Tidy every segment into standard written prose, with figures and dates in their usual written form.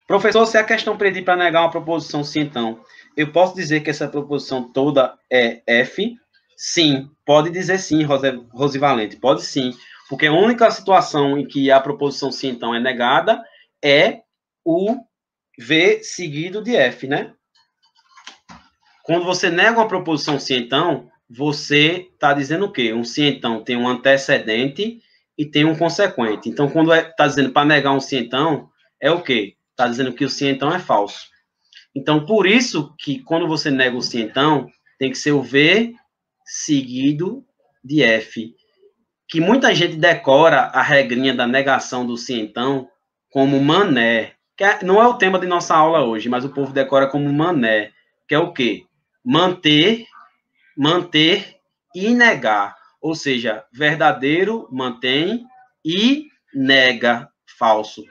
Professor, se a questão pedir para negar uma proposição sim, então, eu posso dizer que essa proposição toda é F? Sim, pode dizer sim, Rosivalente, pode sim, porque a única situação em que a proposição sim, então, é negada é o V seguido de F, né? Quando você nega uma proposição sim, então, você está dizendo o quê? Um sim, então, tem um antecedente e tem um consequente. Então, quando está dizendo para negar um sim, então, é o quê? Está dizendo que o sim, então, é falso. Então, por isso que quando você nega o sim, então, tem que ser o V seguido de F. Que muita gente decora a regrinha da negação do sim, então, como mané. Que não é o tema de nossa aula hoje, mas o povo decora como mané. Que é o quê? Manter, manter e negar. Ou seja, verdadeiro mantém e nega falso.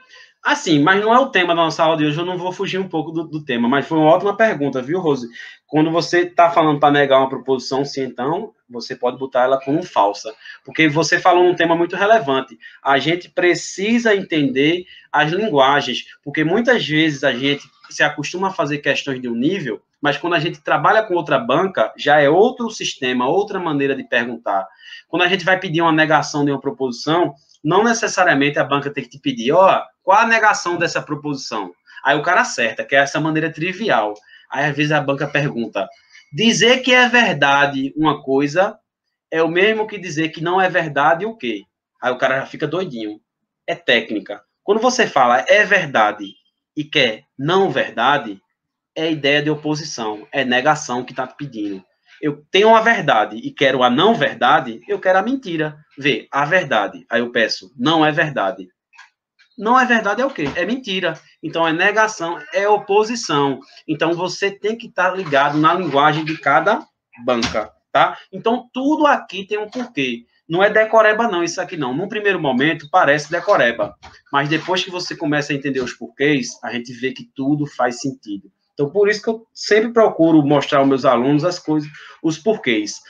Assim, mas não é o tema da nossa aula de hoje, eu não vou fugir um pouco do tema, mas foi uma ótima pergunta, viu, Rose? Quando você está falando para negar uma proposição, sim, então, você pode botar ela como falsa. Porque você falou um tema muito relevante. A gente precisa entender as linguagens, porque muitas vezes a gente se acostuma a fazer questões de um nível, mas quando a gente trabalha com outra banca, já é outro sistema, outra maneira de perguntar. Quando a gente vai pedir uma negação de uma proposição, não necessariamente a banca tem que te pedir, ó, qual a negação dessa proposição? Aí o cara acerta, que é essa maneira trivial. Aí às vezes a banca pergunta, dizer que é verdade uma coisa é o mesmo que dizer que não é verdade o quê? Aí o cara já fica doidinho. É técnica. Quando você fala é verdade e quer não verdade, é ideia de oposição, é negação que está pedindo. Eu tenho a verdade e quero a não verdade, eu quero a mentira. Vê, a verdade. Aí eu peço, não é verdade. Não é verdade é o quê? É mentira. Então é negação, é oposição. Então você tem que estar ligado na linguagem de cada banca, tá? Então tudo aqui tem um porquê. Não é decoreba não, isso aqui não. Num primeiro momento parece decoreba, mas depois que você começa a entender os porquês, a gente vê que tudo faz sentido. Então por isso que eu sempre procuro mostrar aos meus alunos as coisas, os porquês.